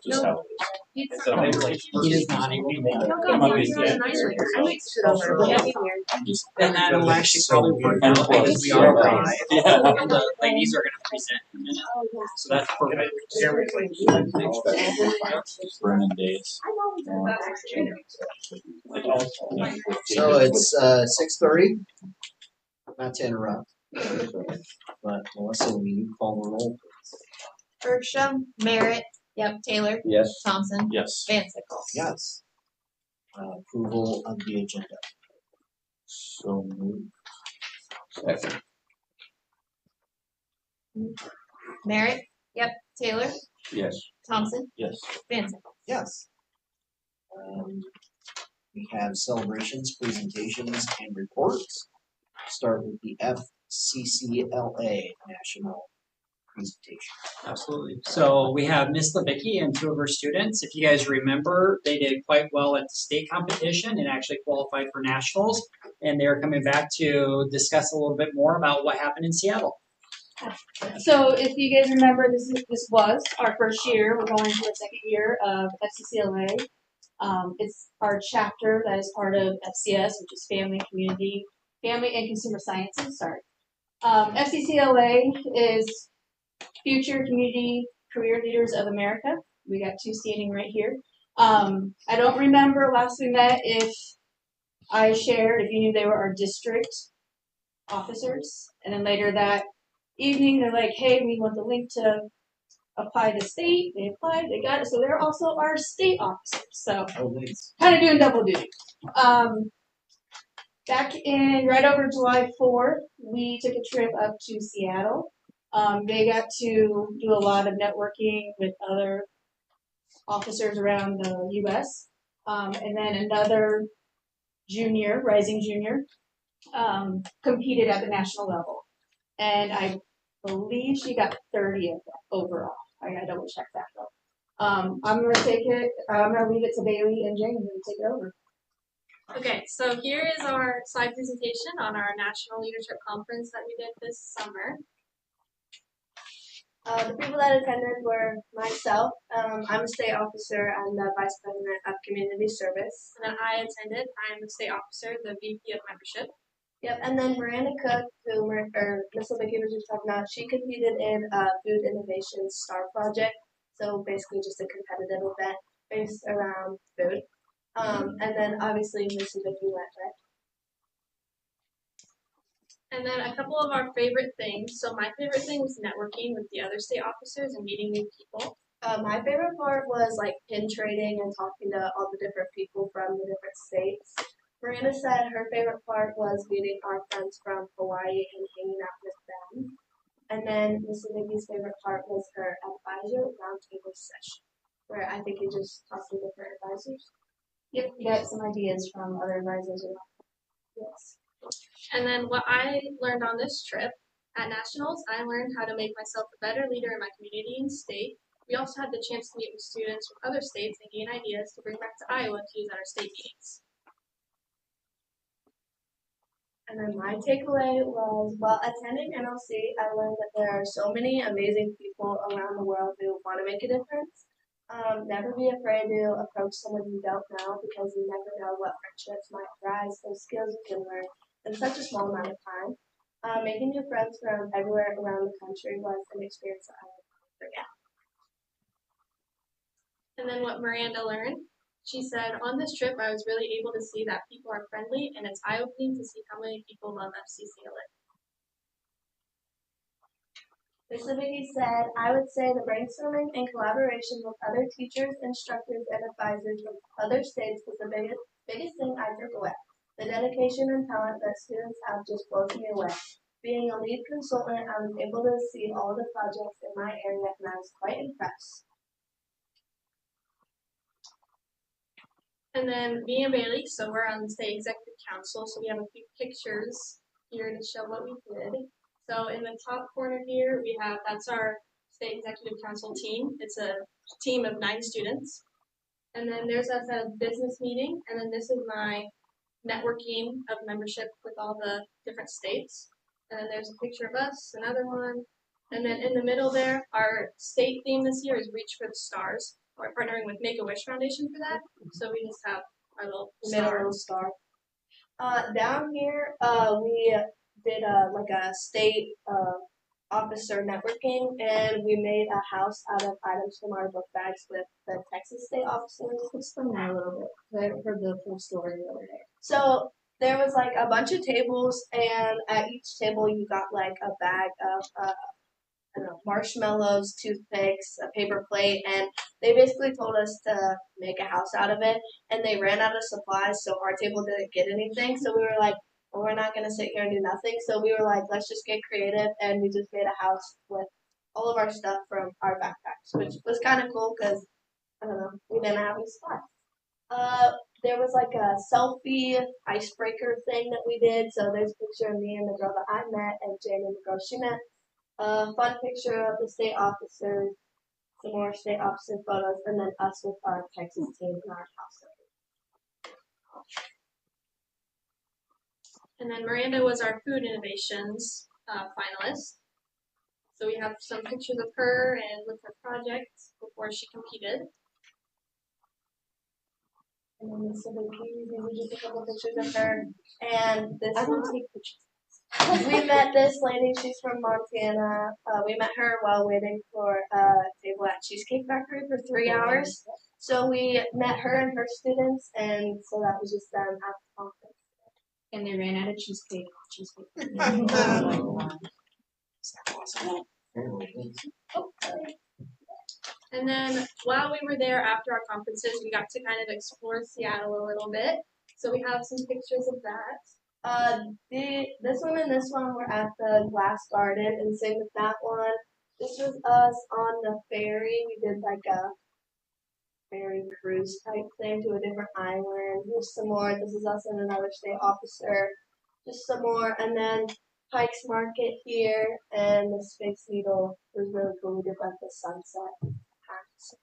just how it is. So they like He does not even make it. And that'll actually probably work out because we are live. Yeah. And the ladies are going to present in a minute. So that's perfect. Burning days. So it's 6:30. Not to interrupt, but Melissa, will you call the roll? Bergstrom, Merritt, yep, Taylor, Yes. Thompson, Yes. Van Sickle. Yes. Approval of the agenda. So moved. Second. Merritt, yep, Taylor, Yes. Thompson, Yes. Van Sickle. Yes. We have celebrations, presentations, and reports. Start with the FCCLA National presentation. Absolutely. So we have Miss Levicki and two of her students. If you guys remember, they did quite well at the state competition and actually qualified for nationals. And they're coming back to discuss a little bit more about what happened in Seattle. So if you guys remember, this was our first year. We're going to our second year of FCCLA. It's our chapter that is part of FCS, which is Family and Consumer Sciences. Sorry. FCCLA is Future Community Career Leaders of America. We got two standing right here. I don't remember last we met if I shared if you knew they were our district officers, and then later that evening they're like, hey, we want the link to apply to state. They applied, they got it, so they're also our state officers. So kind of doing double duty. Back in right over July 4th, we took a trip up to Seattle. They got to do a lot of networking with other officers around the U.S. And then another rising junior, competed at the national level. And I believe she got 30th overall. I gotta double check that though. I'm gonna leave it to Bailey and Jane to take it over. Okay, so here is our slide presentation on our National Leadership Conference that we did this summer. The people that attended were myself. I'm a state officer and the vice president of community service. And then I attended. I'm the state officer, the VP of membership. Yep, and then Miranda Cook, who Miss Levicki was just talking about, she competed in a Food Innovation Star Project. So basically just a competitive event based around food. And then obviously Miss Levicki went, right? And then a couple of our favorite things. So my favorite thing was networking with the other state officers and meeting new people. My favorite part was like pin trading and talking to all the different people from the different states. Miranda said her favorite part was meeting our friends from Hawaii and hanging out with them. And then Miss Levicki's favorite part was her advisor roundtable session, where I think you just talked to different advisors. Yep, you got some ideas from other advisors. Yes. And then what I learned on this trip at Nationals, I learned how to make myself a better leader in my community and state. We also had the chance to meet with students from other states and gain ideas to bring back to Iowa to use at our state meetings. And then my takeaway was, while attending NLC, I learned that there are so many amazing people around the world who want to make a difference. Never be afraid to approach someone you don't know, because you never know what friendships might arise, those skills you can learn in such a small amount of time. Making new friends from everywhere around the country was an experience that I will never forget. And then what Miranda learned, she said, on this trip, I was really able to see that people are friendly, and it's eye-opening to see how many people love FCCLA. Miss Levicki said, I would say the brainstorming and collaboration with other teachers, instructors, and advisors from other states was the biggest thing I took away. The dedication and talent that students have just blows me away. Being a lead consultant, I was able to see all the projects in my area, and I was quite impressed. And then me and Bailey, so we're on the state executive council, so we have a few pictures here to show what we did. So in the top corner here, that's our state executive council team. It's a team of 9 students. And then there's us at a business meeting, and then this is my networking of membership with all the different states. And then there's a picture of us, another one. And then in the middle there, our state theme this year is Reach for the Stars. we're partnering with Make-A-Wish Foundation for that. So we just have our little We made a little star. Down here, we did like a state officer networking, and we made a house out of items from our book bags with the Texas state officers. Explain that a little bit. 'Cause I heard the full story the other day. So there was like a bunch of tables, and at each table you got like a bag of I don't know, marshmallows, toothpicks, a paper plate, and they basically told us to make a house out of it. And they ran out of supplies, so our table didn't get anything. So we were like, well, we're not gonna sit here and do nothing. So we were like, let's just get creative, and we just made a house with all of our stuff from our backpacks, which was kind of cool because I don't know, we didn't have any supplies. There was like a selfie icebreaker thing that we did. So there's a picture of me and the girl that I met, and Jamie and the girl she met. A fun picture of the state officers, some more state officer photos, and then us with our Texas team in our house. And then Miranda was our food innovations finalist. So we have some pictures of her and with her project before she competed. And then this little key, these are just a couple pictures of her. And this I want one, to take pictures. we met this lady, she's from Montana. We met her while waiting for a table at Cheesecake Factory for 3 hours. So we met her and her students, and so that was just them at the conference. And they ran out of cheesecake. And then while we were there after our conferences, we got to kind of explore Seattle a little bit. So we have some pictures of that. This one and this one were at the Glass Garden, and same with that one. This was us on the ferry. We did like a ferry cruise type thing to a different island. Here's some more. This is us and another state officer. Just some more, and then Pike's Market here, and the Space Needle was really cool. We did like the sunset hacks.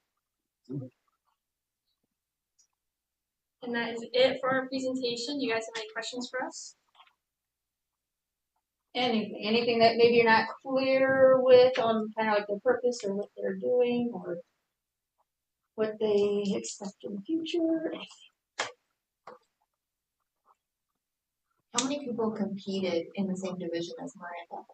And that is it for our presentation. Do you guys have any questions for us? Anything that maybe you're not clear with on kind of like the purpose or what they're doing or what they expect in the future. How many people competed in the same division as Miranda?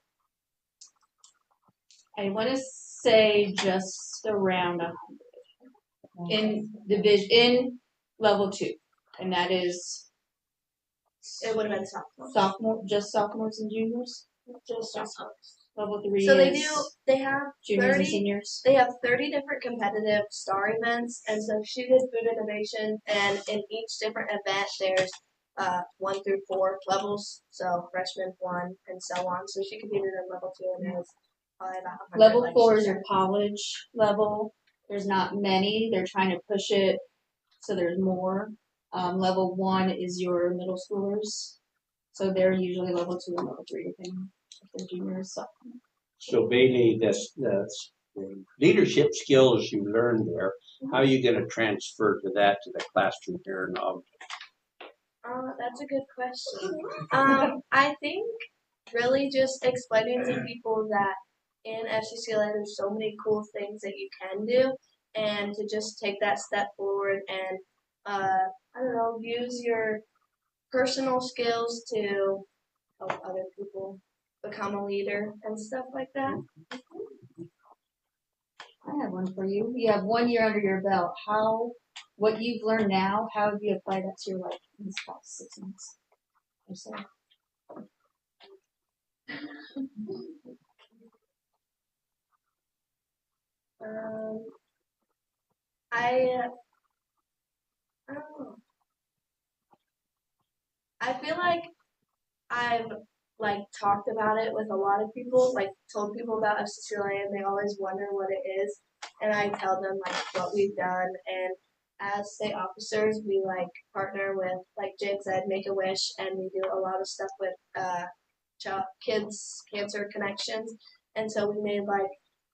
I want to say just around 100 in division in level 2, and that is It would have been sophomore. sophomores and juniors. Just sophomores. Level 3 So is they have juniors 30, and seniors. They have 30 different competitive star events, and so she did food innovation, and in each different event there's 1 through 4 levels, so freshman 1 and so on. So she competed in level 2, and it was probably about 100. Level like 4 she is said. your college level. There's not many. They're trying to push it so there's more. Level 1 is your middle schoolers. So they're usually level 2 and level 3 depending if they're juniors. So Bailey, that's the leadership skills you learned there, how are you going to transfer that to the classroom here in Ogden? That's a good question. I think really just explaining to people that in FCCLA there's so many cool things that you can do, and to just take that step forward and I don't know, use your personal skills to help other people become a leader and stuff like that. I have one for you. You have 1 year under your belt. What you've learned now, how have you applied that to your life in this past 6 months or so? I don't know. I feel like I've talked about it with a lot of people, told people about FCCLA, and they always wonder what it is, and I tell them what we've done. And as state officers, we partner with, like Jane said, Make-A-Wish, and we do a lot of stuff with kids cancer connections. And so we made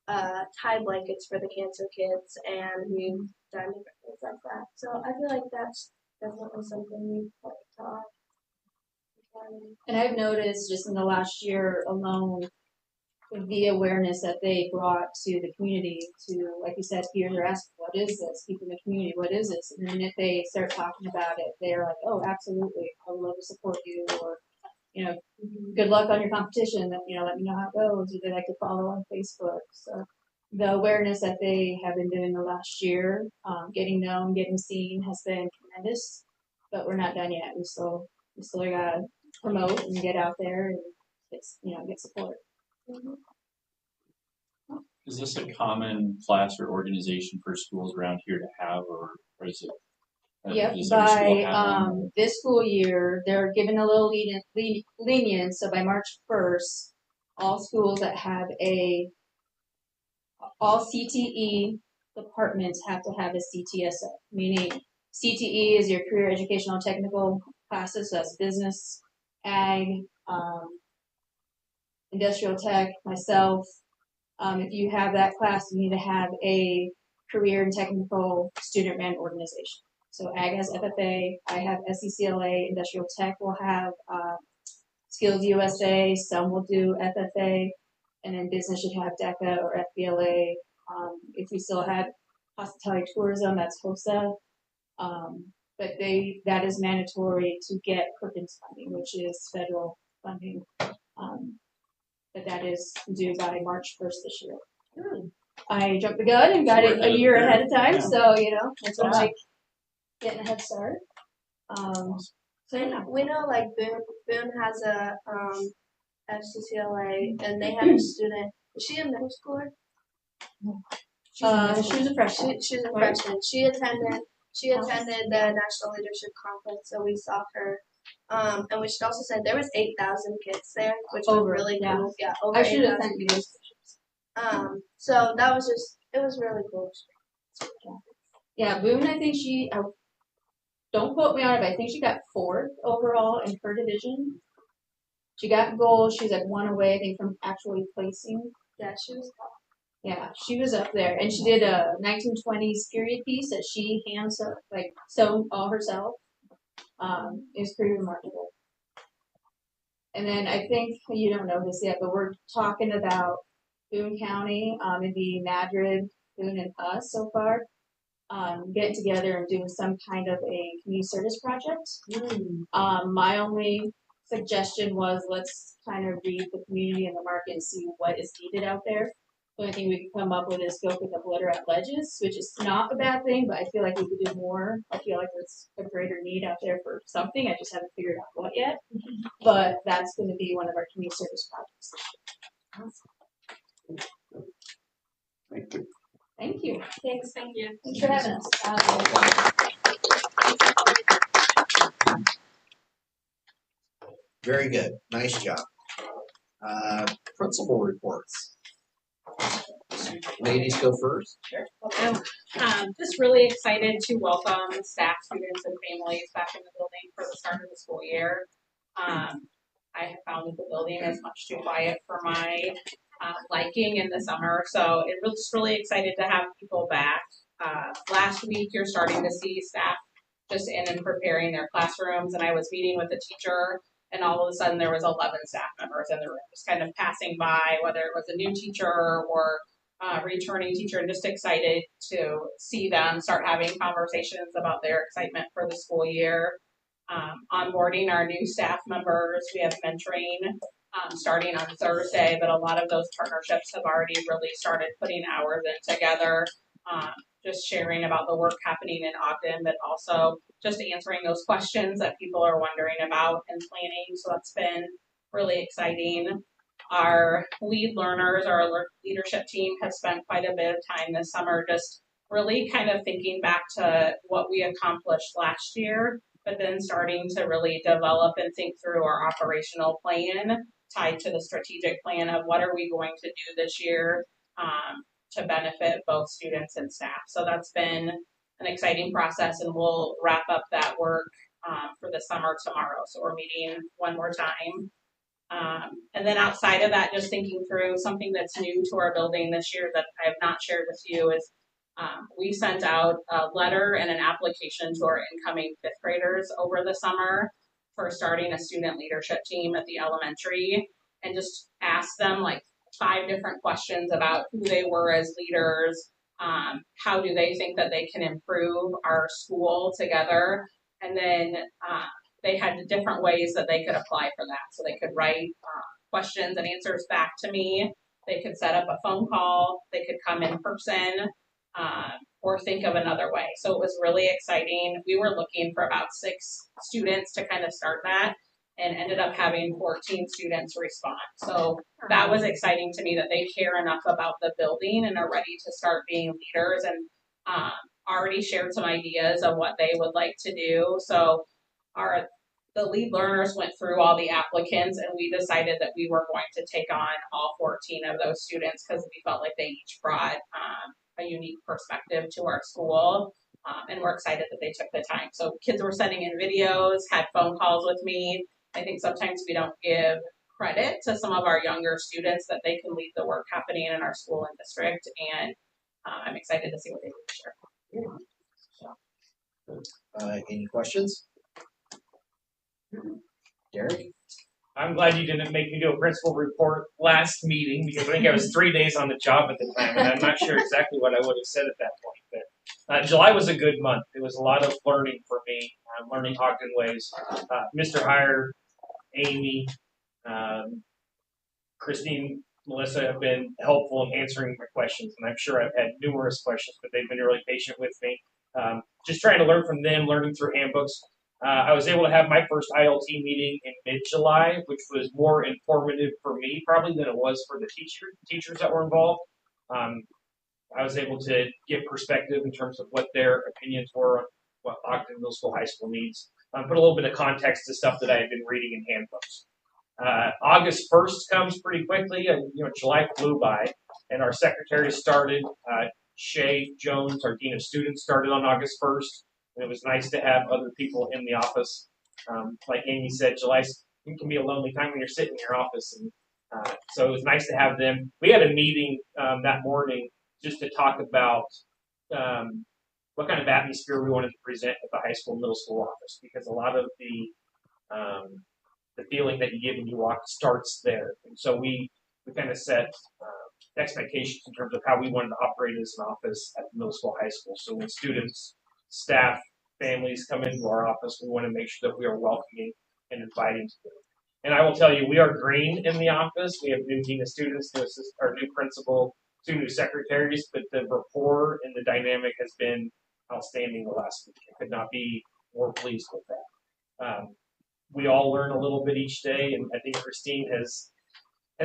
tie blankets for the cancer kids, and we've done different things like that. So I feel like that's definitely something we've taught. And I've noticed just in the last year alone, the awareness that they brought to the community to, like you said, peers are asking, what what is this? People in the community, what is this? And the minute they start talking about it, they're like, oh, absolutely, I would love to support you, or, you know, good luck on your competition, you know, let me know how it goes, or they like to follow on Facebook. So the awareness that they have been doing the last year, getting known, getting seen, has been tremendous, but we're not done yet. We still gotta promote and get out there and get support. Is this a common class or organization for schools around here to have, or is it? Yep, Does every school by have one? this school year, they're given a little lenient, so by March 1st, all schools that have all CTE departments have to have a CTSO, meaning CTE is your career educational technical classes, so that's business, ag, industrial tech, myself. If you have that class, you need to have a career and technical student-run organization. So ag has FFA, I have SECLA, industrial tech will have Skills USA, some will do FFA, and then business should have DECA or FBLA. If we still had hospitality tourism, that's HOSA. But that is mandatory to get Perkins funding, which is federal funding. But that is due by March 1st this year. I jumped the gun and got it a year ahead of time, so that's what I'm getting a head start. So yeah. We know like Boone has a FCCLA and they have a student. Is she a middle schooler? She was a freshman. She's a freshman. She attended the National Leadership Conference, so we saw her. And we should also say there was 8,000 kids there, which was really cool. Yeah, over 8,000 kids. So that was it was really cool. Yeah, Boone, I think don't quote me on it, but I think she got 4th overall in her division. She got gold. She's like 1 away, I think, from actually placing. Yeah, she was top. Yeah, she was up there, and she did a 1920s period piece that she sewn all herself. It was pretty remarkable. And then I think you don't know this yet, but we're talking about Boone County. It'd be Madrid, Boone, and us so far. Getting together and doing some kind of a community service project. My only suggestion was let's kind of read the community and the market and see what is needed out there. The only thing we could come up with is go pick up litter at ledges, which is not a bad thing, but I feel like we could do more. I feel like there's a greater need out there for something. I just haven't figured out what yet. But that's going to be one of our community service projects. Thank you. Thank you. Thanks, thank you. Thanks for having us. Very good. Nice job. Principal reports. Ladies go first. Sure. Just really excited to welcome staff, students, and families back in the building for the start of the school year. I have found that the building is much too quiet for my liking in the summer, so it was just really excited to have people back. Last week, you're starting to see staff just in and preparing their classrooms, and I was meeting with a teacher, and all of a sudden there was 11 staff members in the room, just kind of passing by, whether it was a new teacher or returning teacher, and just excited to see them start having conversations about their excitement for the school year. Onboarding our new staff members, we have mentoring starting on Thursday, but a lot of those partnerships have already really started putting hours in together, just sharing about the work happening in Ogden, but also just answering those questions that people are wondering about and planning. So that's been really exciting. Our lead learners, our leadership team, has spent quite a bit of time this summer just really kind of thinking back to what we accomplished last year, but then starting to really develop and think through our operational plan tied to the strategic plan of what are we going to do this year to benefit both students and staff. So that's been an exciting process, and we'll wrap up that work for the summer tomorrow. So we're meeting one more time. And then outside of that, just thinking through something that's new to our building this year that I have not shared with you is we sent out a letter and an application to our incoming 5th graders over the summer for starting a student leadership team at the elementary, and just asked them like 5 different questions about who they were as leaders, how do they think that they can improve our school together, and then they had different ways that they could apply for that. So they could write questions and answers back to me. They could set up a phone call. They could come in person, or think of another way. So it was really exciting. We were looking for about 6 students to kind of start that, and ended up having 14 students respond. So that was exciting to me that they care enough about the building and are ready to start being leaders, and already shared some ideas of what they would like to do. So the lead learners went through all the applicants, and we decided that we were going to take on all 14 of those students because we felt like they each brought a unique perspective to our school. And we're excited that they took the time. So kids were sending in videos, had phone calls with me. I think sometimes we don't give credit to some of our younger students that they can lead the work happening in our school and district. And I'm excited to see what they do this year. Any questions? Derek? I'm glad you didn't make me do a principal report last meeting because I think I was 3 days on the job at the time, and I'm not sure exactly what I would have said at that point. But July was a good month. It was a lot of learning for me, learning Ogden ways. Mr. Heyer, Amy, Christine, Melissa have been helpful in answering my questions, and I'm sure I've had numerous questions, but they've been really patient with me. Just trying to learn from them, learning through handbooks. I was able to have my first ILT meeting in mid-July, which was more informative for me probably than it was for the teachers that were involved. I was able to give perspective in terms of what their opinions were on what Ogden Middle School High School needs. Put a little bit of context to stuff that I had been reading in handbooks. August 1st comes pretty quickly, and July flew by, and our secretary started. Shay Jones, our dean of students, started on August 1st. And it was nice to have other people in the office. Like Amy said, July can be a lonely time when you're sitting in your office, and so it was nice to have them. We had a meeting that morning just to talk about what kind of atmosphere we wanted to present at the high school, middle school office, because a lot of the feeling that you give when you walk starts there. And so we kind of set expectations in terms of how we wanted to operate as an office at the middle school, high school. So when students, staff, families come into our office, we want to make sure that we are welcoming and inviting to them. And I will tell you, we are green in the office. We have new dean of students, our new principal, 2 new secretaries, but the rapport and the dynamic has been outstanding the last week. I could not be more pleased with that. We all learn a little bit each day, and I think Christine has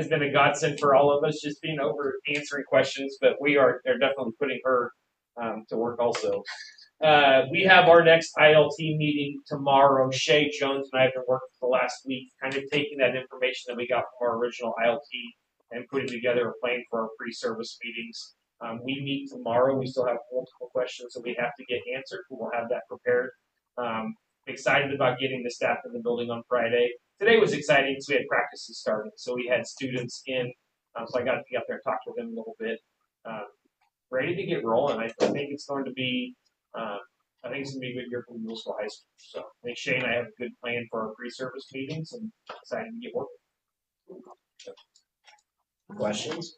been a godsend for all of us, just being over answering questions, but they're definitely putting her to work also. We have our next ILT meeting tomorrow. Shay Jones and I have been working for the last week, kind of taking that information that we got from our original ILT and putting together a plan for our pre-service meetings. We meet tomorrow. We still have multiple questions that we have to get answered. We'll have that prepared. Excited about getting the staff in the building on Friday. Today was exciting because we had practices starting. So we had students in, so I got to get up there and talk to them a little bit. Ready to get rolling. I think it's going to be a good year for middle school, high school. So I think Shay and I have a good plan for our pre-service meetings, and excited to get working. So. Questions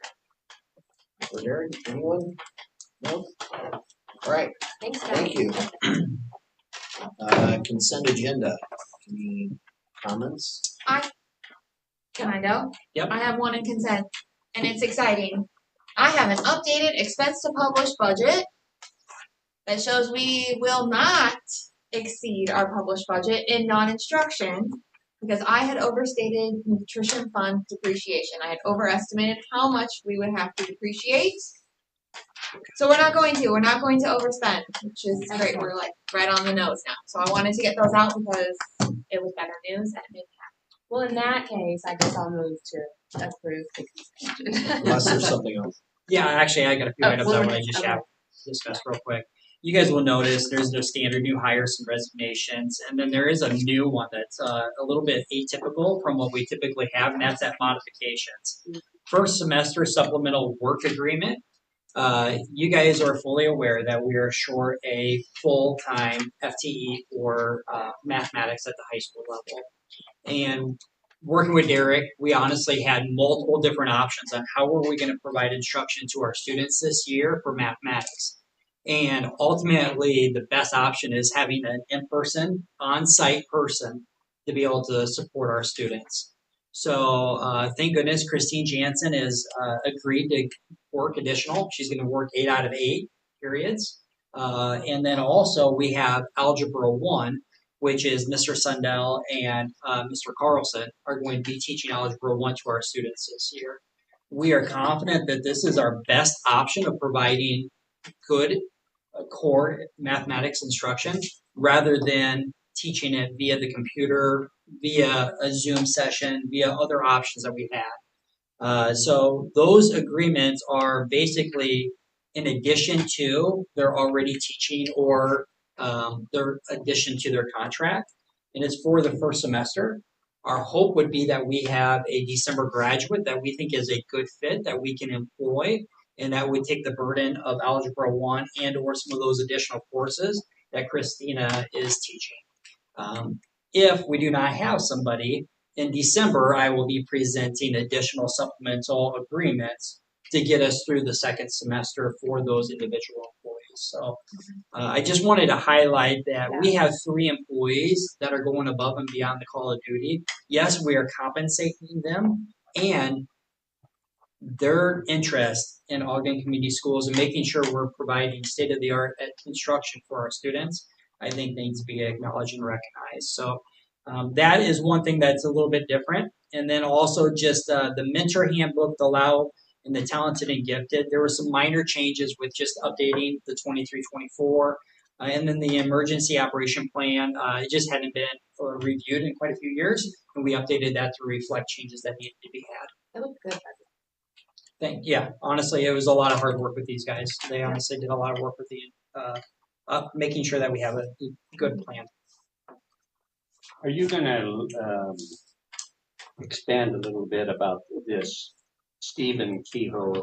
for Derek? Anyone? No? All right. Thanks, Thank you. Consent agenda. Any comments? Can I go? Yep. I have one in consent, and it's exciting. I have an updated expense to publish budget that shows we will not exceed our published budget in non-instruction because I had overstated nutrition fund depreciation. I had overestimated how much we would have to depreciate. So we're not going to overspend, which is great. We're like right on the nose now. So I wanted to get those out because it was better news and it made me happy. Well, in that case, I guess I'll move to approve the consent agenda. Unless there's something else. Yeah, actually, I got a few items I want to just discuss real quick. You guys will notice there's no standard new hires and resignations, and then there is a new one that's a little bit atypical from what we typically have, and that's at modifications. First semester supplemental work agreement. You guys are fully aware that we are short a full-time FTE for mathematics at the high school level. And working with Derek, we honestly had multiple different options on how were we going to provide instruction to our students this year for mathematics. And ultimately, the best option is having an in-person, on-site person to be able to support our students. So thank goodness Christine Jansen has agreed to work additional. She's going to work 8 out of 8 periods. And then also we have Algebra 1, which is Mr. Sundell and Mr. Carlson are going to be teaching Algebra 1 to our students this year. We are confident that this is our best option of providing good core mathematics instruction rather than teaching it via the computer, via a Zoom session, via other options that we had. So those agreements are basically in addition to they're already teaching or their addition to their contract, and it's for the first semester. Our hope would be that we have a December graduate that we think is a good fit that we can employ, and that would take the burden of Algebra 1 and or some of those additional courses that Christina is teaching. If we do not have somebody, in December, I will be presenting additional supplemental agreements to get us through the second semester for those individual employees. So I just wanted to highlight that we have 3 employees that are going above and beyond the call of duty. Yes, we are compensating them, and their interest in Ogden Community Schools and making sure we're providing state-of-the-art instruction for our students, I think needs to be acknowledged and recognized. So that is one thing that's a little bit different. And then also just the mentor handbook, the allow and the talented and gifted. There were some minor changes with just updating the 23-24. And then the emergency operation plan, it just hadn't been reviewed in quite a few years. And we updated that to reflect changes that needed to be had. It looked good. Yeah, honestly, it was a lot of hard work with these guys. They honestly did a lot of work with the making sure that we have a good plan. Are you going to expand a little bit about this Stephen Kehoe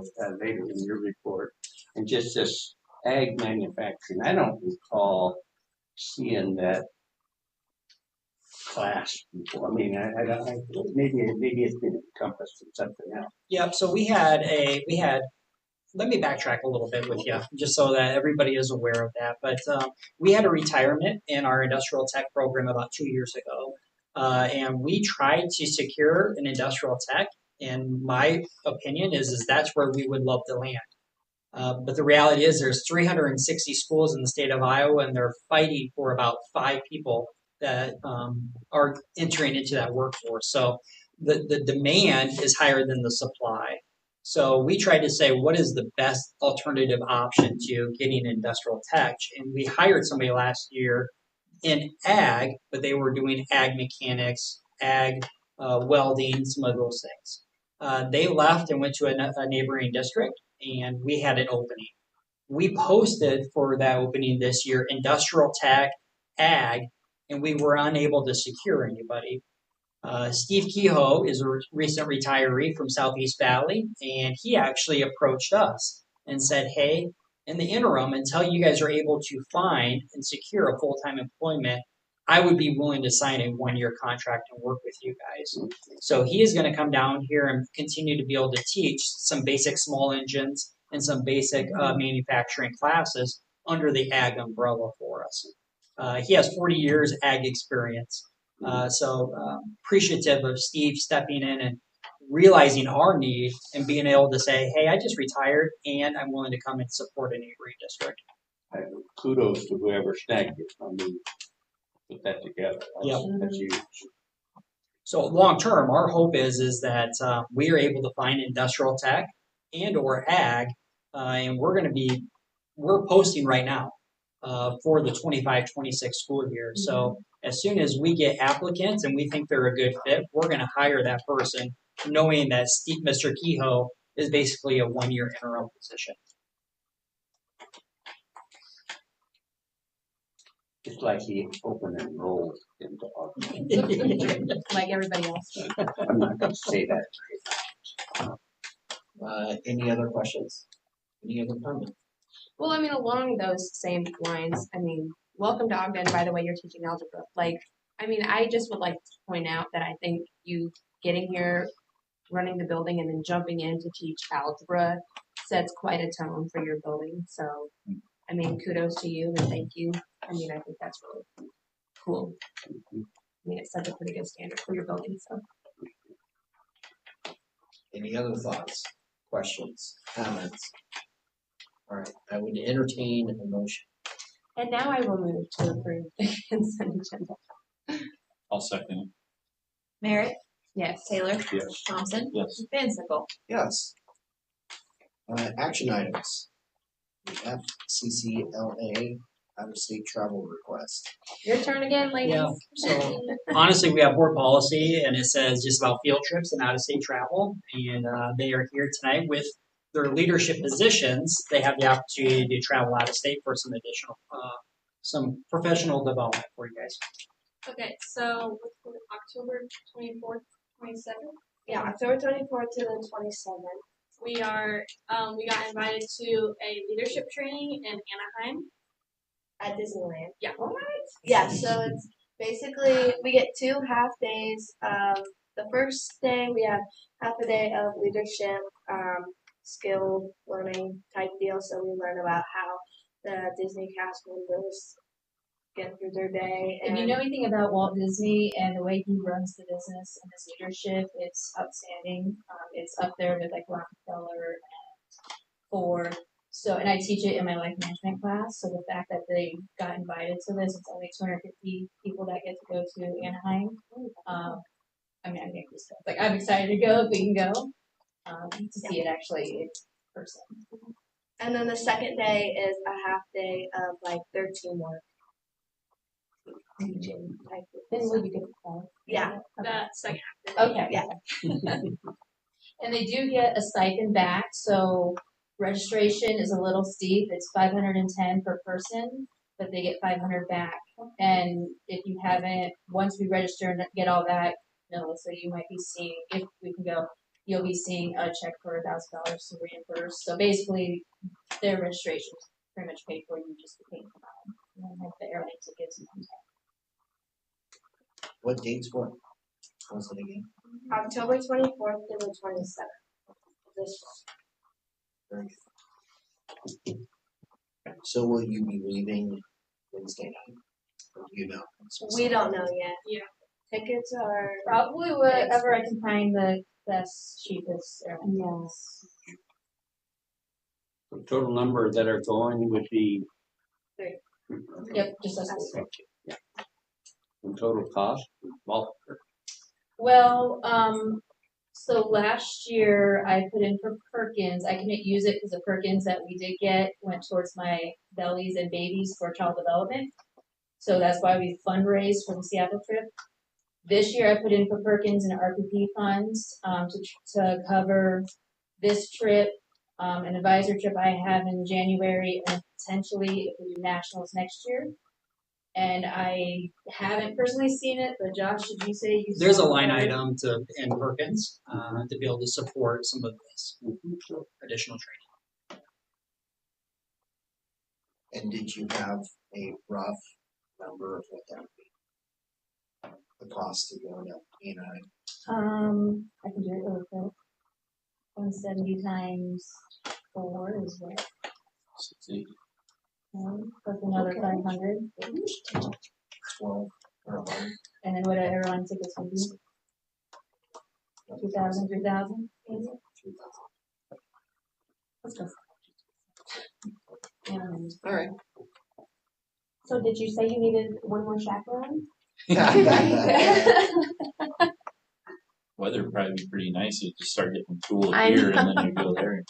later in your report and just this ag manufacturing? I don't recall seeing that class before. I mean, maybe it's been encompassed in something else. Yep. So we had. Let me backtrack a little bit with you, just so that everybody is aware of that. But we had a retirement in our industrial tech program about 2 years ago, and we tried to secure an industrial tech. And my opinion is that's where we would love to land. But the reality is there's 360 schools in the state of Iowa, and they're fighting for about 5 people that are entering into that workforce. So the demand is higher than the supply. So we tried to say, what is the best alternative option to getting industrial tech? And we hired somebody last year in ag, but they were doing ag mechanics, ag welding, some of those things. They left and went to a neighboring district, and we had an opening. We posted for that opening this year, industrial tech, ag, and we were unable to secure anybody. Steve Kehoe is a recent retiree from Southeast Valley, and he actually approached us and said, hey, in the interim, until you guys are able to find and secure a full-time employment, I would be willing to sign a 1-year contract and work with you guys. So he is going to come down here and continue to be able to teach some basic small engines and some basic manufacturing classes under the ag umbrella for us. He has 40 years ag experience. So appreciative of Steve stepping in and realizing our need and being able to say, hey, I just retired and I'm willing to come and support a neighboring district. Kudos to whoever snagged it. I mean, put that together. That's huge. So long term, our hope is that we are able to find industrial tech and or ag, and we're posting right now for the 25-26 school year. So as soon as we get applicants and we think they're a good fit, we're going to hire that person, knowing that Mr. Kehoe is basically a 1-year interim position. It's like he opened and rolled into Ogden. Like everybody else. I'm not going to say that. Any other questions? Any other comments? Well, I mean, along those same lines, I mean, welcome to Ogden. By the way, you're teaching algebra. Like, I mean, I just would like to point out that I think you getting here, running the building, and then jumping in to teach algebra sets quite a tone for your building. So, I mean, kudos to you and thank you. I mean, I think that's really cool. I mean, it sets a pretty good standard for your building. So, Any other thoughts, questions, comments? All right, I would entertain a motion. and now I will move to approve the consent agenda. I'll second Merritt, Yes. Taylor, Yes. Thompson, it. Yes. Van Sickle. Yes. Action items. The FCCLA out-of-state travel request. Your turn again, ladies. Yeah, so honestly, we have board policy and it says just about field trips and out-of-state travel. And they are here tonight with their leadership positions. They have the opportunity to travel out of state for some additional, some professional development for you guys. Okay, so what's the October 24th, 27th? Yeah, October 24th to the 27th. We got invited to a leadership training in Anaheim. At Disneyland. Yeah. Yeah, so it's basically we get 2 half days. The first day we have half a day of leadership, skill learning type deal. So we learn about how the Disney cast members get through their day. If you know anything about Walt Disney and the way he runs the business and his leadership, it's outstanding. It's up there with like Rockefeller and Ford. So, and I teach it in my life management class. So the fact that they got invited to this, it's only 250 people that get to go to Anaheim. I mean, I think it's like I'm excited to go if we can go to see it actually in person. And then the second day is a half day of like their teamwork. Teaching type of Then stuff. will you get the call? Yeah. The second Okay. Yeah. And they do get a stipend back, so registration is a little steep. It's $510 per person, but they get $500 back. And if you haven't, once we register and get all that, so you might be seeing, if we can go, you'll be seeing a check for $1,000 to reimburse. So basically, their registration is pretty much paid for. You just pay for them. And then like the airline tickets and all that. What dates were? What was it again? October 24th to the 27th. This Very good. So will you be leaving Wednesday night? Or do you know? we don't know yet. Yeah. Tickets are Probably wherever I can find the best, cheapest airline. yes. The total number that are going would be. Yep, just us. Yeah. The total cost, well, Well, so last year I put in for Perkins. I couldn't use it because the Perkins that we did get went towards my bellies and babies for child development. So that's why we fundraised for the Seattle trip. This year I put in for Perkins and RPP funds to cover this trip, an advisor trip I have in January, and potentially if we do nationals next year. And I haven't personally seen it, but Josh, did you say you There's a saw line it? item in Perkins to be able to support some of this additional training. And did you have a rough number of what that would be? The cost to go to Anaheim? I can do it really quick. 170 times 4 is what? 60. Plus another Okay. 500. 12 or 11? And then what airline tickets would be? 2,000, 3,000? Maybe? 3,000. Let's go. All right. So did you say you needed one more chaperone? Weather would probably be pretty nice. You just start getting cool I here and then you go there. And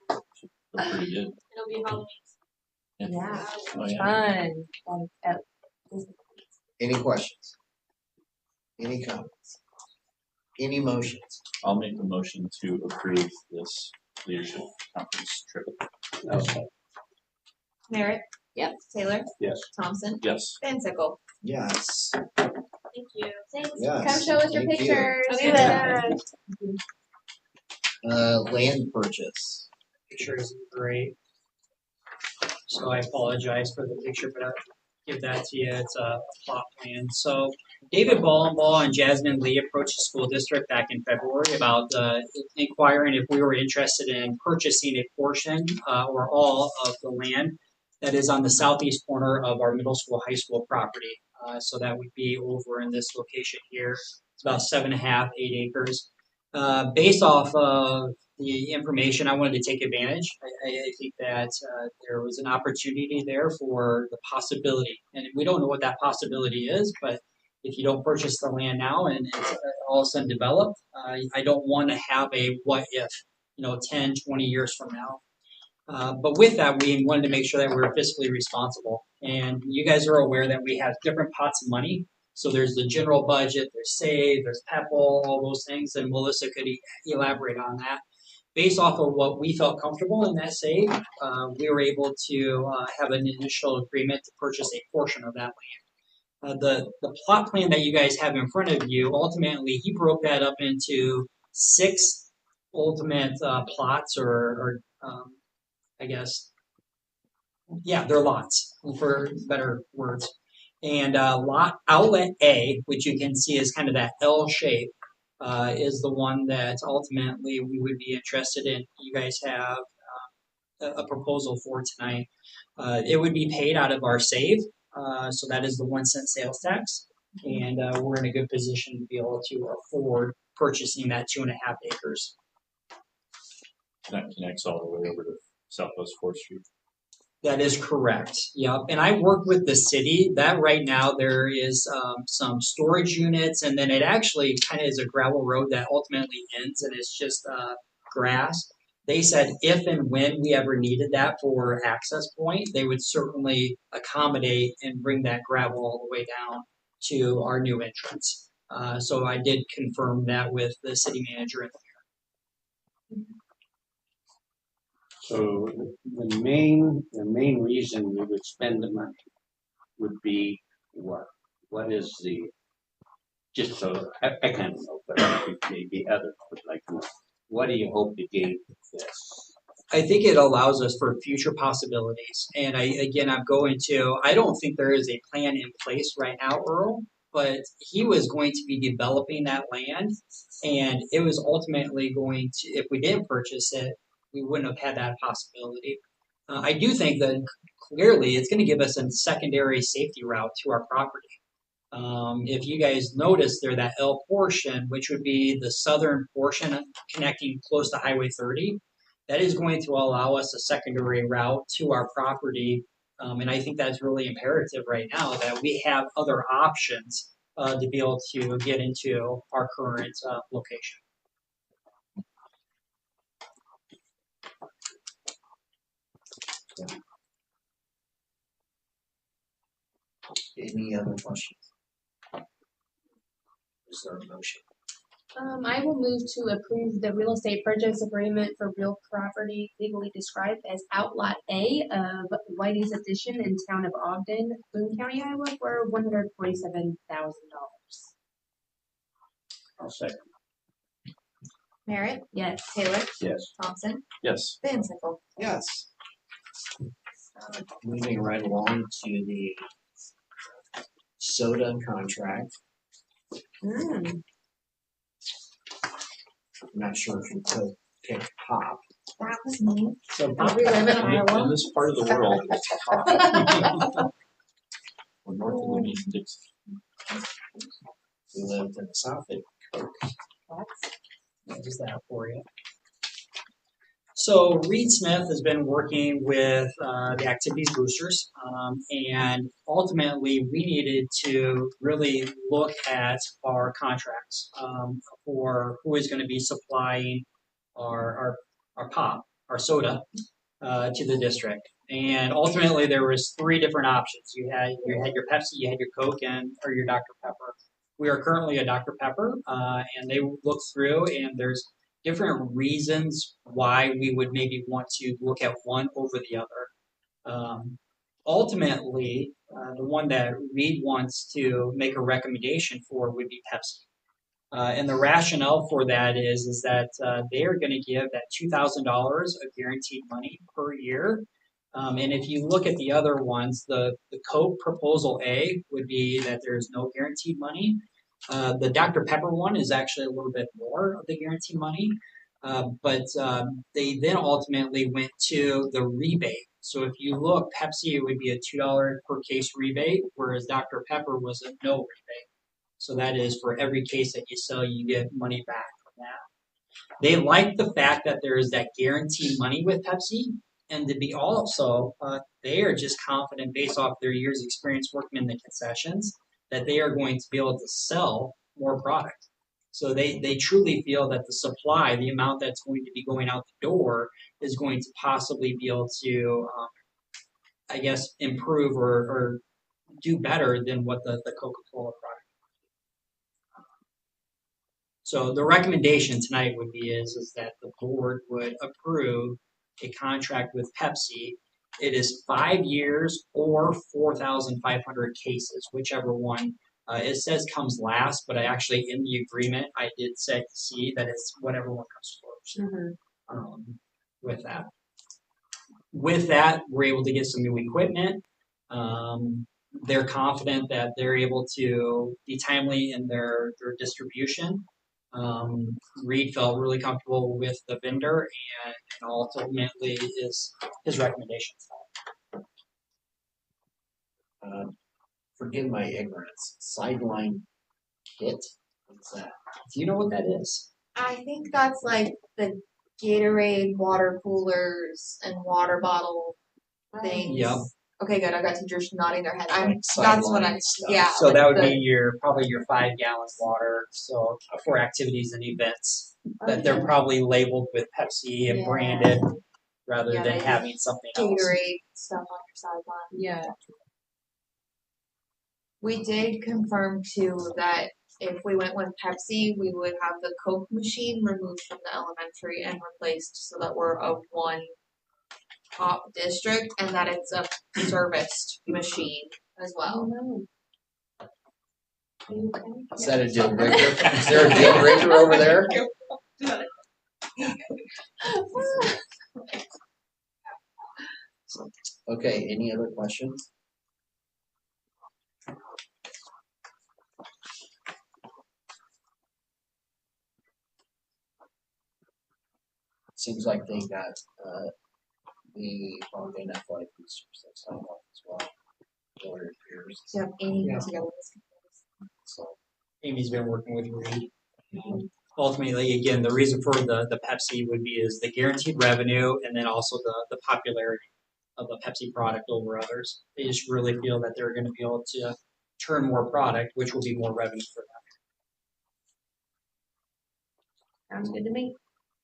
feel pretty good. It'll be Halloween. Yeah. Oh, yeah. Fun. Any questions? Any comments? Any motions? I'll make the motion to approve this leadership conference trip. okay, Merritt. Yep. Taylor, yes. Thompson, Yes. Van Sickle. Yes. Thank you. Thanks. Yes. Come show us your Thank you. pictures. Okay. Land purchase. Picture is great. So I apologize for the picture, but I'll give that to you. It's a plot plan. So David Ballenbaugh and Jasmine Lee approached the school district back in February about inquiring if we were interested in purchasing a portion or all of the land that is on the southeast corner of our middle school, high school property. So that would be over in this location here. It's about 7.5, 8 acres. Based off of the information, I wanted to take advantage. I think that there was an opportunity there for the possibility, and we don't know what that possibility is, but if you don't purchase the land now and it's all of a sudden developed, I don't want to have a what if, 10, 20 years from now. But with that, we wanted to make sure that we were fiscally responsible. And you guys are aware that we have different pots of money. So there's the general budget, there's SAVE, there's PEPAL, all those things, and Melissa could elaborate on that. Based off of what we felt comfortable in that SAVE, we were able to have an initial agreement to purchase a portion of that land. The plot plan that you guys have in front of you, ultimately, he broke that up into 6 ultimate plots or I guess, yeah, they're lots, for better words. And lot outlet A, which you can see is kind of that L shape, is the one that ultimately we would be interested in. You guys have a proposal for tonight. It would be paid out of our SAVE, so that is the 1 cent sales tax, and we're in a good position to be able to afford purchasing that 2.5 acres. That connects all the way over to Southwest 4th Street. That is correct. Yep. And I work with the city. That right now there is some storage units, and then it actually kind of is a gravel road that ultimately ends, and it's just grass. They said if and when we ever needed that for access point, they would certainly accommodate and bring that gravel all the way down to our new entrance. So I did confirm that with the city manager and the mayor. So the main reason we would spend the money would be what? What is the, just so, I kind of know, but I think maybe others would like to know. What do you hope to gain with this? I think it allows us for future possibilities. And I'm going to, I don't think there is a plan in place right now, Earl, but he was going to be developing that land. And it was ultimately going to, if we didn't purchase it, we wouldn't have had that possibility. I do think that clearly it's going to give us a secondary safety route to our property. If you guys notice there, that L portion, which would be the southern portion connecting close to Highway 30, that is going to allow us a secondary route to our property. And I think that's really imperative right now that we have other options to be able to get into our current location. Any other questions? Is there a motion? I will move to approve the real estate purchase agreement for real property legally described as Outlot A of Whitey's Addition in town of Ogden, Boone County, Iowa for $147,000. I'll second. Merritt, Yes. Taylor, Yes. Thompson, Yes. Van Sickle. Yes. Moving right along to the soda contract. I'm not sure if you could pick pop. That was me. So We live in Iowa. In this part of the world, it's hot. We're north of Livingston, Dixie. We lived in the South. Just that for you. So Reed Smith has been working with the activities boosters, and ultimately we needed to really look at our contracts for who is going to be supplying our pop, our soda, to the district. And ultimately there was 3 different options. You had your Pepsi, you had your Coke, or your Dr. Pepper. We are currently a Dr. Pepper, and they look through, and there's different reasons why we would maybe want to look at one over the other. Ultimately, the one that Reed wants to make a recommendation for would be Pepsi. And the rationale for that is that they are going to give that $2,000 of guaranteed money per year And if you look at the other ones, the Coke proposal A would be that there's no guaranteed money. The Dr. Pepper one is actually a little bit more of the guaranteed money, but they then ultimately went to the rebate. So if you look, Pepsi it would be a $2 per case rebate, whereas Dr. Pepper was a no rebate. So that is for every case that you sell, you get money back from that. They like the fact that there is that guaranteed money with Pepsi, and to be also, they are just confident based off their years' experience working in the concessions that they are going to be able to sell more product. So they truly feel that the supply, the amount that's going to be going out the door, is going to possibly be able to, I guess, improve or do better than what the Coca-Cola product. So the recommendation tonight would be is that the board would approve a contract with Pepsi. It is 5 years or 4,500 cases, whichever one. It says comes last, but I actually in the agreement I did see that it's whatever one comes first. With that. With that, we're able to get some new equipment. They're confident that they're able to be timely in their distribution. Reed felt really comfortable with the vendor and ultimately is his recommendations. Forgive my ignorance. Sideline kit? What's that? Do you know what that is? I think that's like the Gatorade water coolers and water bottle things. Yep. Okay, good. I got teachers nodding their head. Like That's what sideline stuff. yeah. So like that would the- be probably your 5 gallons water. So for activities and events that they're probably labeled with Pepsi and Yeah. branded rather Yeah, than like having something else. Gatorade stuff on your sideline. Yeah. We did confirm too that if we went with Pepsi, we would have the Coke machine removed from the elementary and replaced so that we're a one top district and that it's a serviced machine as well. Is that a deal breaker? Is there a deal breaker over there? Okay, any other questions? Seems like they got the Ogden athletic boosters that signed off as well. For their peers. So have Amy Yeah. together with this. So Amy's been working with Reed. Ultimately, again, the reason for the Pepsi would be is the guaranteed revenue and then also the popularity of the Pepsi product over others. They just really feel that they're going to be able to turn more product, which will be more revenue for them. Sounds good to me.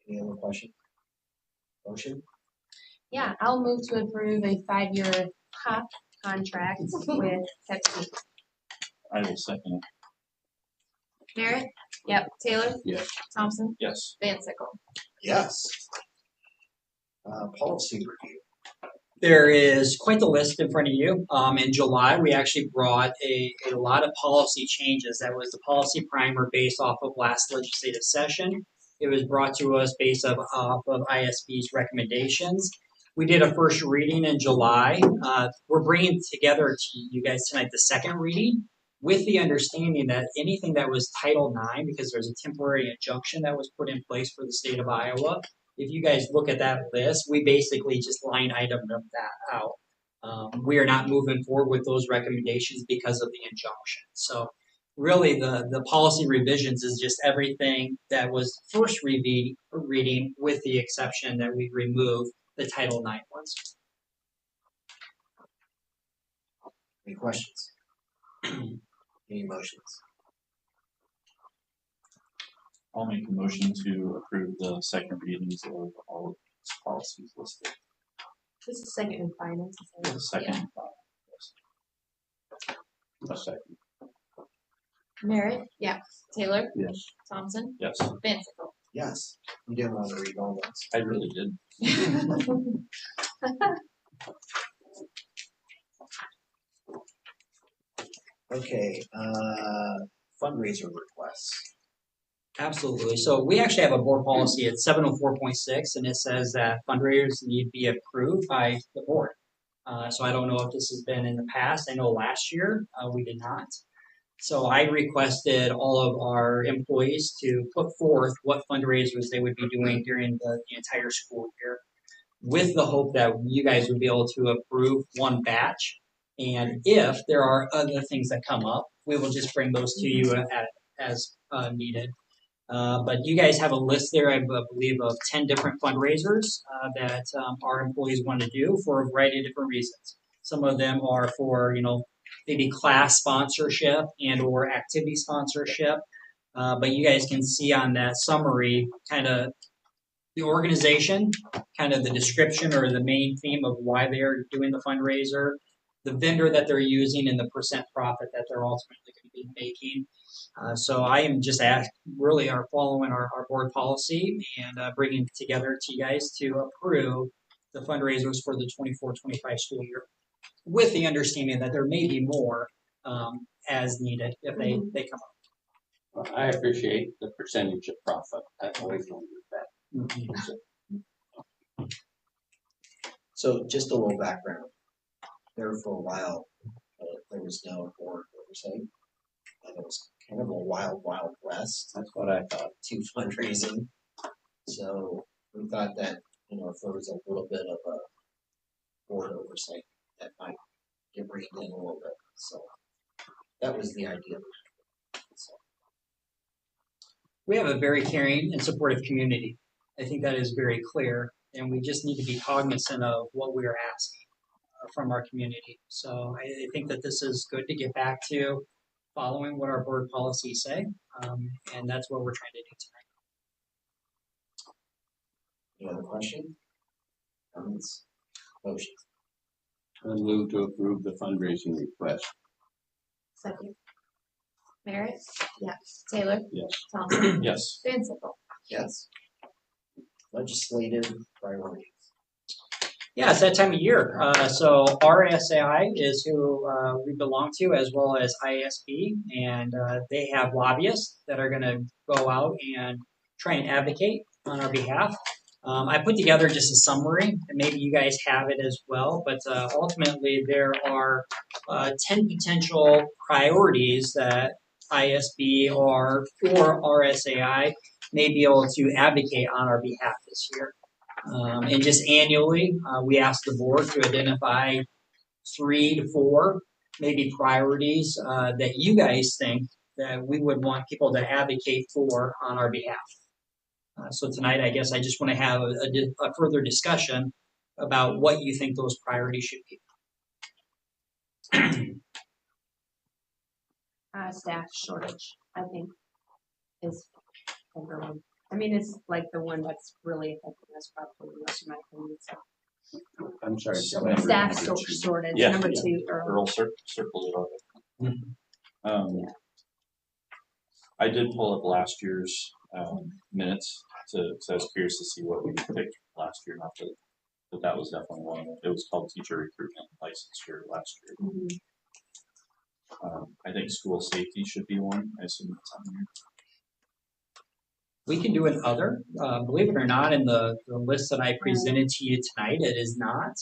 any other question? Motion? Yeah, I'll move to approve a 5-year pop contract with Pepsi. I will second it. Merritt? Yep. Taylor? Yes. Thompson? Yes. Van Sickle. Yes. Policy review. There is quite the list in front of you. In July, we actually brought a lot of policy changes. That was the policy primer based off of last legislative session. It was brought to us based off of ISB's recommendations. We did a first reading in July. We're bringing together to you guys tonight the second reading with the understanding that anything that was Title IX, because there's a temporary injunction that was put in place for the state of Iowa, if you guys look at that list, we basically just line itemed that out. We are not moving forward with those recommendations because of the injunction. So really the policy revisions is just everything that was first reading with the exception that we remove the Title IX ones. Any questions? Any motions? I'll make a motion to approve the second readings of all of these policies listed. This is second and final. The second. Yes. A second. Merritt? Yeah. Taylor? Yes. Thompson? Yes. Van Sickle. Yes. You didn't want to read all those. I really did. Okay, fundraiser requests. Absolutely. So we actually have a board policy at 704.6, and it says that fundraisers need to be approved by the board. So I don't know if this has been in the past. I know last year we did not. So I requested all of our employees to put forth what fundraisers they would be doing during the entire school year, with the hope that you guys would be able to approve one batch. And if there are other things that come up, we will just bring those to you as needed. But you guys have a list there, I believe, of 10 different fundraisers that our employees want to do for a variety of different reasons. Some of them are for, maybe class sponsorship and or activity sponsorship. But you guys can see on that summary kind of the organization, kind of the description or the main theme of why they are doing the fundraiser, the vendor that they're using, and the percent profit that they're ultimately going to be making. So I am just really are following our board policy and bringing together to you guys to approve the fundraisers for the 24-25 school year, with the understanding that there may be more as needed if they come up. Well, I appreciate the percentage of profit. I always wondered that. So just a little background. There for a while, there was no board oversight. And it was kind of a wild west. That's what I thought. To fundraising. So we thought that, if there was a little bit of a board oversight, that might get reined in a little bit. So that was the idea. So. We have a very caring and supportive community. I think that is very clear, and we just need to be cognizant of what we are asking from our community. So I think that this is good to get back to following what our board policies say, and that's what we're trying to do tonight. Any other questions? Comments? Motion. I move to approve the fundraising request. Second. Merritt? Yes. Taylor? Yes. Thompson? Yes. Van Sickle? Yes. Legislative priorities. Yeah, it's that time of year. So RSAI is who we belong to, as well as ISB, and they have lobbyists that are going to go out and try and advocate on our behalf. I put together just a summary, and maybe you guys have it as well, but ultimately there are 10 potential priorities that ISB or RSAI may be able to advocate on our behalf this year. And just annually, we ask the board to identify 3 to 4 maybe priorities that you guys think that we would want people to advocate for on our behalf. So tonight, I guess I just want to have a further discussion about what you think those priorities should be. Staff shortage, I think, is number one. I mean, it's like the one that's really affecting us probably most of my opinion. So. I'm sorry. Staff shortage, Yeah, number yeah. 2. Earl circled it over. I did pull up last year's minutes so I was curious to see what we picked last year. Not to, but that was definitely one of them. It was called teacher recruitment licensure last year. Mm-hmm. I think school safety should be one. I assume that's on here. We can do another. Believe it or not, in the list that I presented to you tonight, it is not.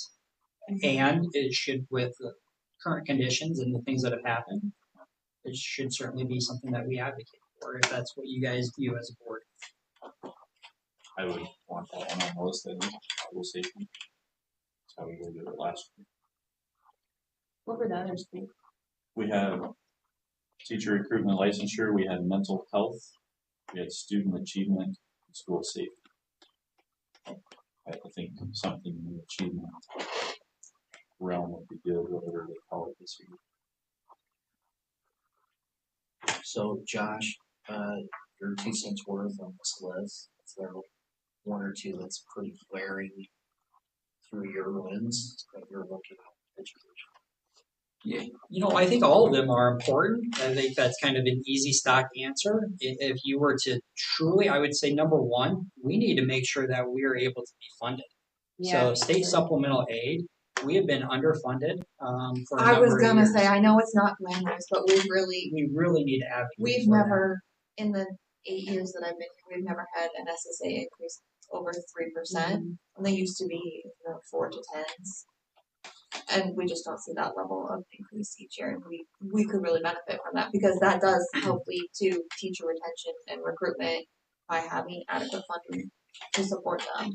And it should, with the current conditions and the things that have happened, it should certainly be something that we advocate for if that's what you guys do as a board. I would want that one on the list. I think school safety. That's how we did it last year. What were the others think? We have teacher recruitment licensure. We had mental health. We had student achievement and school safety. I think something in the achievement realm would be good, whatever they call it this year. So Josh, your 2 cents worth on this list. Is there 1 or 2 that's pretty glaring through your lens that you're looking at education? Yeah, I think all of them are important. I think that's kind of an easy stock answer. If you were to truly, I would say number 1, we need to make sure that we are able to be funded. So state supplemental aid, we have been underfunded for a number of years. I was gonna say, I know it's not glamorous, but we really need to advocate. We've for never, in the 8 years that I've been here, we've never had an SSA increase over 3%. And they used to be 4 to 10s. and we just don't see that level of increase each year. And we could really benefit from that because that does help lead to teacher retention and recruitment by having adequate funding to support them.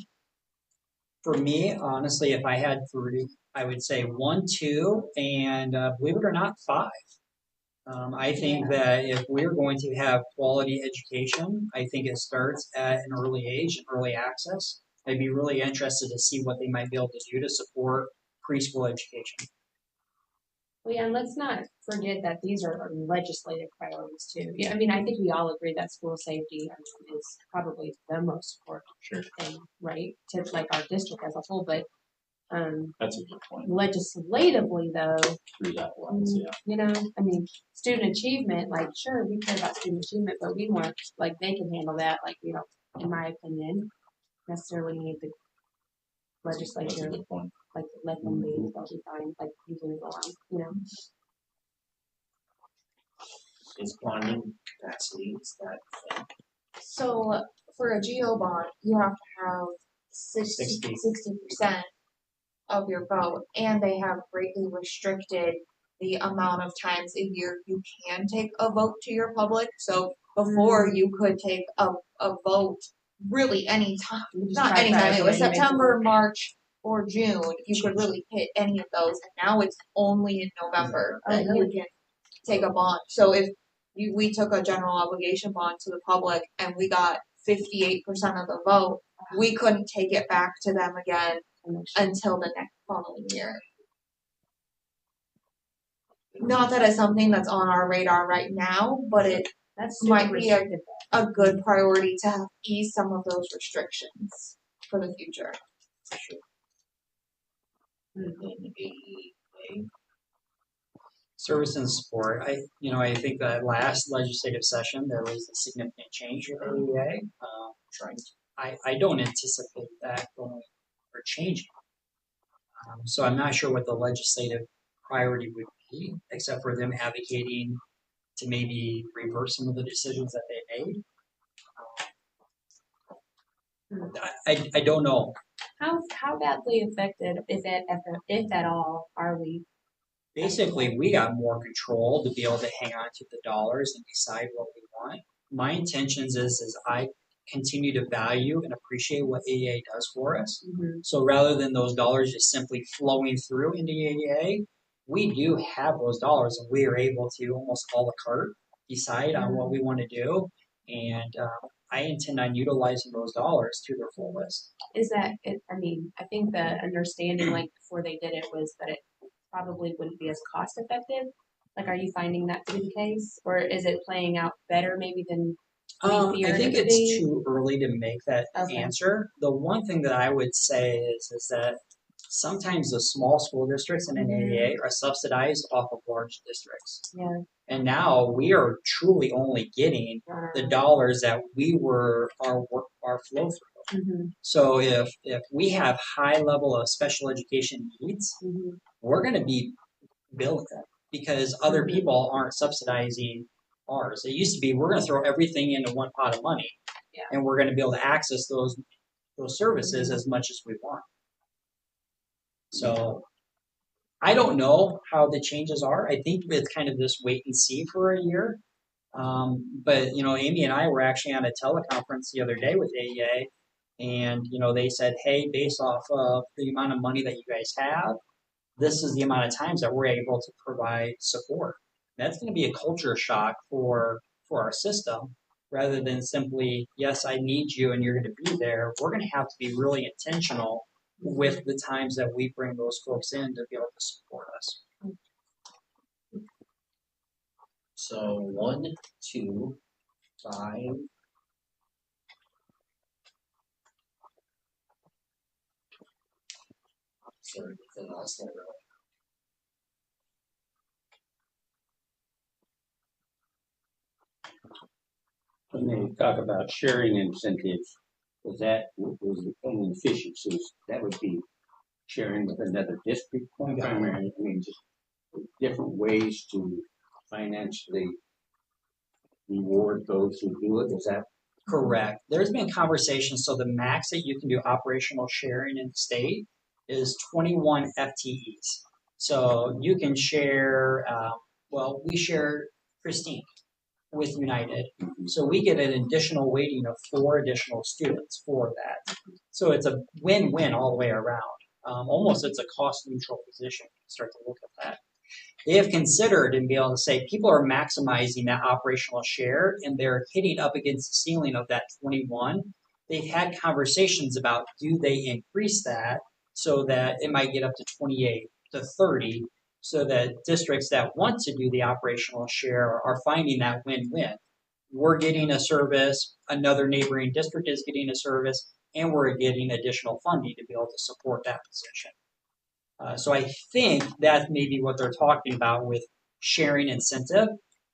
For me, honestly, if I had three, I would say 1, 2, and believe it or not, 5. I think that if we're going to have quality education, I think it starts at an early age, early access. I'd be really interested to see what they might be able to do to support preschool education. Well, yeah, and let's not forget that these are legislative priorities too. Yeah, I mean, I think we all agree that school safety is probably the most important thing, right? To like our district as a whole, but That's a good point. legislatively though, Through that lens, yeah. you know, I mean, student achievement, like sure, we care about student achievement, but we want like they can handle that, like we don't, in my opinion, necessarily need the That's a legislature good point. like let them be, they'll be fine, like usually go on, you know. Is bonding capacity, is that thing? So for a GO bond, you have to have 60% of your vote, and they have greatly restricted the amount of times a year you can take a vote to your public. So before you could take a vote really any time, not anytime, it was September, March, or June, you could really hit any of those, and now it's only in November that you can take a bond. So if we took a general obligation bond to the public and we got 58% of the vote, we couldn't take it back to them again until the next following year. Not that it's something that's on our radar right now, but it might be a good priority to have ease some of those restrictions for the future. Service and support. I think that last legislative session there was a significant change with AEA. I don't anticipate that going or changing. So I'm not sure what the legislative priority would be, except for them advocating to maybe reverse some of the decisions that they made. I don't know. How badly affected, if at all, are we? Basically, we got more control to be able to hang on to the dollars and decide what we want. My intentions is I continue to value and appreciate what AEA does for us. Mm-hmm. So rather than those dollars just simply flowing through into AEA, we do have those dollars and we are able to almost a la carte decide on what we want to do. And I intend on utilizing those dollars to their fullest. Is that it? I mean, I think the understanding like before they did it was that it probably wouldn't be as cost effective. Like, are you finding that to be the case, or is it playing out better maybe than we feared? I think it's too early to make that answer. The one thing that I would say is that sometimes the small school districts in an AEA are subsidized off of large districts. Yeah. And now we are truly only getting the dollars that we were our flow through. Mm-hmm. So if we have high level of special education needs, we're going to be billed them because other people aren't subsidizing ours. It used to be we're going to throw everything into one pot of money, and we're going to be able to access those services as much as we want. So I don't know how the changes are. I think it's kind of this wait and see for a year. But Amy and I were actually on a teleconference the other day with AEA, and they said, hey, based off of the amount of money that you guys have, this is the amount of times that we're able to provide support. That's going to be a culture shock for our system, rather than simply, yes, I need you and you're going to be there. We're going to have to be really intentional with the times that we bring those folks in to be able to support us. So 1, 2, 5. Is there anything else there? When they talk about sharing incentives, was the efficiencies, that would be sharing with another district primarily. I mean, just different ways to financially reward those who do it. Is that correct? There's been conversations. So the max that you can do operational sharing in the state is 21 FTEs. So you can share, we share Christine with United. So we get an additional weighting of 4 additional students for that. So it's a win-win all the way around. Almost it's a cost neutral position. Start to look at that. They have considered and be able to say people are maximizing that operational share and they're hitting up against the ceiling of that 21. They've had conversations about do they increase that so that it might get up to 28 to 30 so that districts that want to do the operational share are finding that win-win. We're getting a service, another neighboring district is getting a service, and we're getting additional funding to be able to support that position. So I think that may be what they're talking about with sharing incentive.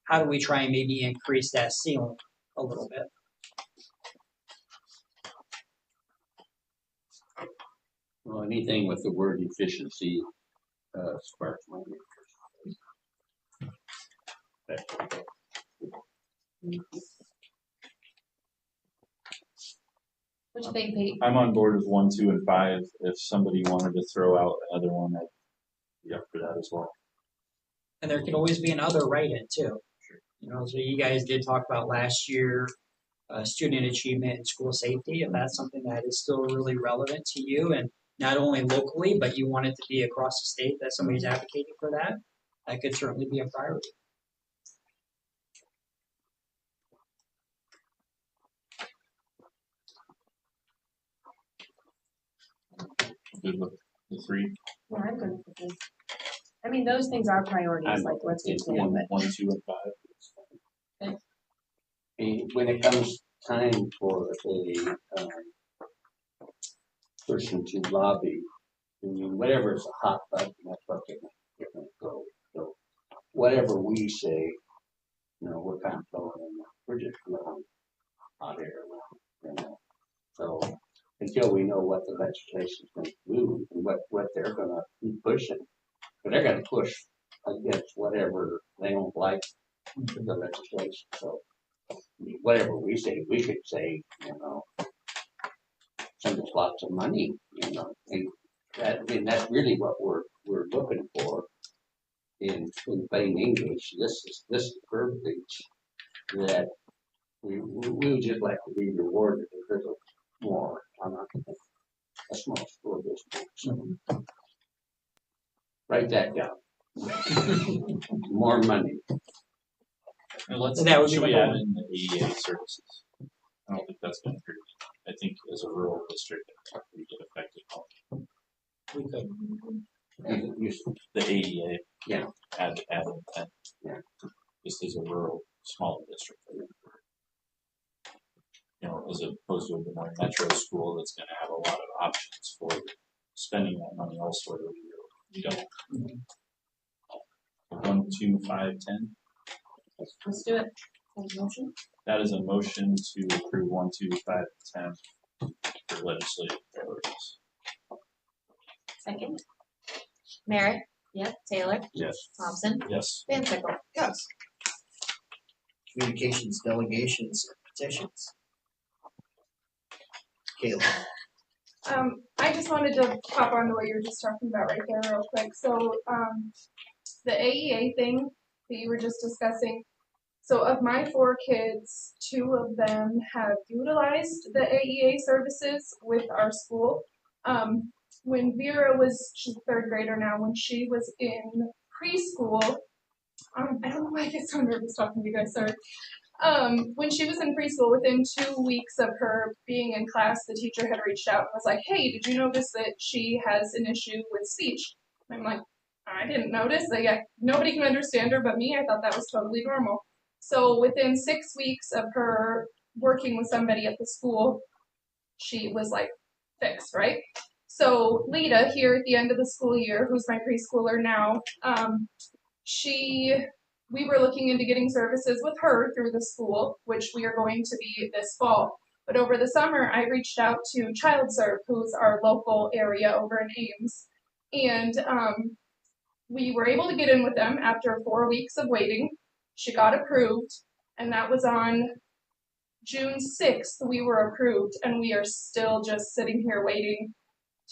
How do we try and maybe increase that ceiling a little bit? Well, anything with the word efficiency sparks my interest. What you think, Pete? I'm on board with 1, 2, and 5. If somebody wanted to throw out another one, I'd be up for that as well. And there can always be another write-in too. You know, so you guys did talk about last year, student achievement and school safety. If that's something that is still really relevant to you, and not only locally, but you want it to be across the state that somebody's advocating for that, that could certainly be a priority. Good with the 3. Yeah, I'm good with this. I mean, those things are priorities, like let's get to them, but 1, 2, and 5. When it comes time for a person to lobby, I mean, whatever is a hot button, that's what they're going to go. So whatever we say, you know, we're kind of blowing in there. We're just blowing hot air around, you know. So until we know what the legislation is going to do and what they're going to be pushing, but they're going to push against whatever they don't like the legislation. So whatever we say, we could say, you know, send us lots of money, you know, and that's really what we're looking for in plain English. This is verbiage that we would just like to be rewarded because of more on a small school district. So write that down. More money. And let's, That would be should we number add one. in the AEA services? I don't think that's been pretty. I think as a rural district, we get affected. We could. The AEA, Yeah. add that. Yeah. Just as a rural, smaller district. You know, as opposed to a more metro school that's going to have a lot of options for spending that money elsewhere. We don't. 1, 2, 5, 10. Let's do it. Motion? That is a motion to approve 1, 2, 5, 10 for legislative priorities. Second? Merritt? Yep. Taylor? Yes. Thompson? Yes. Van Sickle? Yes. Communications, delegations, petitions. Caleb. I just wanted to pop on to what you were just talking about right there real quick. So, the AEA thing that you were just discussing. So of my 4 kids, 2 of them have utilized the AEA services with our school. When Vera she's a 3rd grader now, when she was in preschool, I don't know why I get so nervous talking to you guys, sorry. When she was in preschool, within 2 weeks of her being in class, the teacher had reached out and was like, hey, did you notice that she has an issue with speech? And I'm like, I didn't notice. Nobody can understand her but me. I thought that was totally normal. So within 6 weeks of her working with somebody at the school, she was like fixed, right? So Lita, here at the end of the school year, who's my preschooler now, we were looking into getting services with her through the school, which we are going to be this fall. But over the summer, I reached out to ChildServe, who's our local area over in Ames. And we were able to get in with them after 4 weeks of waiting. She got approved, and that was on June 6th. We were approved, and we are still just sitting here waiting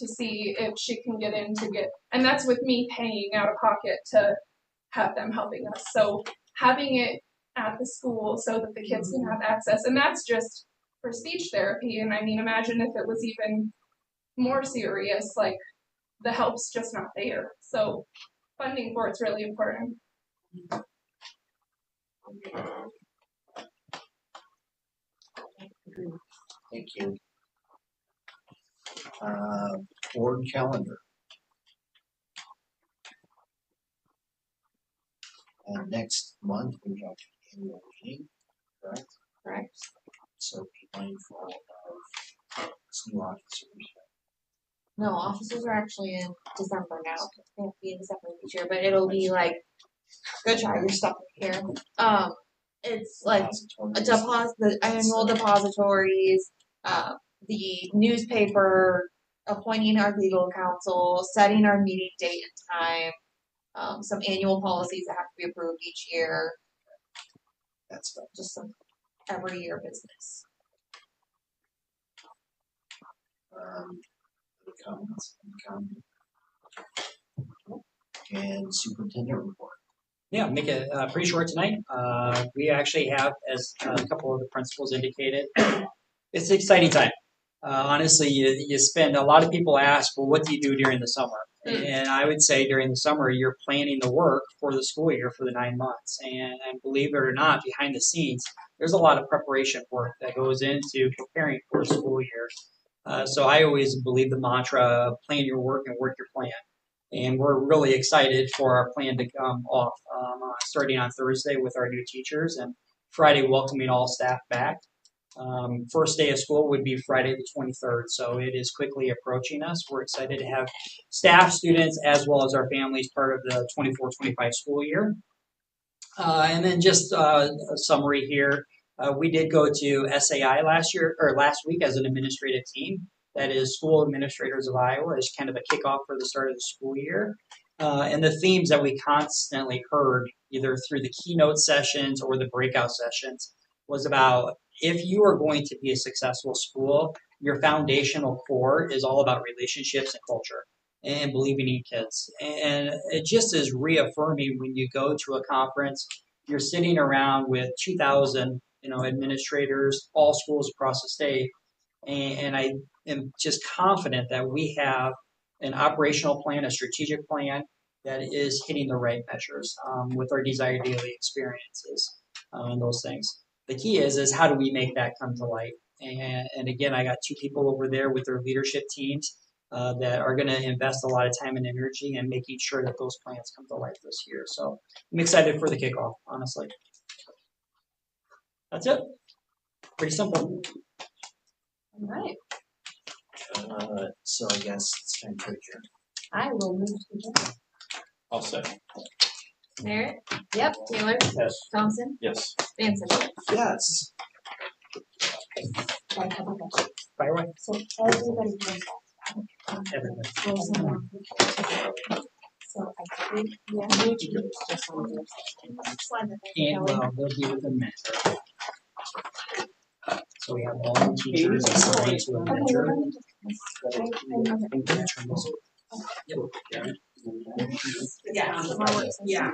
to see if she can get in to get, and that's with me paying out of pocket to have them helping us. So having it at the school so that the kids can have access, and that's just for speech therapy. And I mean, imagine if it was even more serious, like the help's just not there. So funding for it's really important. Thank you. Board calendar. Next month we have annual meeting, correct? Correct. So be mindful of new officers. No, officers are actually in December now. They have to be in December this year, but it'll be like, go try your stuff here. It's like a deposit, the annual depositories, the newspaper, appointing our legal counsel, setting our meeting date and time, some annual policies that have to be approved each year. That's fun. Just some every year business. Comments and superintendent report. Yeah, make it pretty short tonight. We actually have, as a couple of the principals indicated, it's an exciting time. Honestly, you spend, a lot of people ask, well, what do you do during the summer? And I would say during the summer, you're planning the work for the school year for the 9 months. And believe it or not, behind the scenes, there's a lot of preparation work that goes into preparing for a school year. So I always believe the mantra, plan your work and work your plan. And we're really excited for our plan to come off starting on Thursday with our new teachers and Friday welcoming all staff back. First day of school would be Friday the 23rd, so it is quickly approaching us. We're excited to have staff, students, as well as our families part of the 24-25 school year. And then just a summary here. We did go to SAI last week as an administrative team. That is School Administrators of Iowa, as kind of a kickoff for the start of the school year. And the themes that we constantly heard, either through the keynote sessions or the breakout sessions, was about if you are going to be a successful school, your foundational core is all about relationships and culture and believing in kids. And it just is reaffirming when you go to a conference, you're sitting around with 2,000, administrators, all schools across the state. And I am just confident that we have an operational plan, a strategic plan that is hitting the right measures with our desired daily experiences and those things. The key is how do we make that come to light? And again, I got 2 people over there with their leadership teams that are going to invest a lot of time and energy in making sure that those plans come to life this year. So I'm excited for the kickoff, honestly. That's it. Pretty simple. All right. So I guess it's time to adjourn. I will move to adjourn. I'll second. Merritt? Yep. Taylor? Yes. Thompson? Yes. Manson? Yes. I have a question. Fire away. So everybody comes back. Everything. So I think new teachers just on their And well, they'll be with a mentor. So we have all the teachers assigned to a mentor. Yeah. Yeah.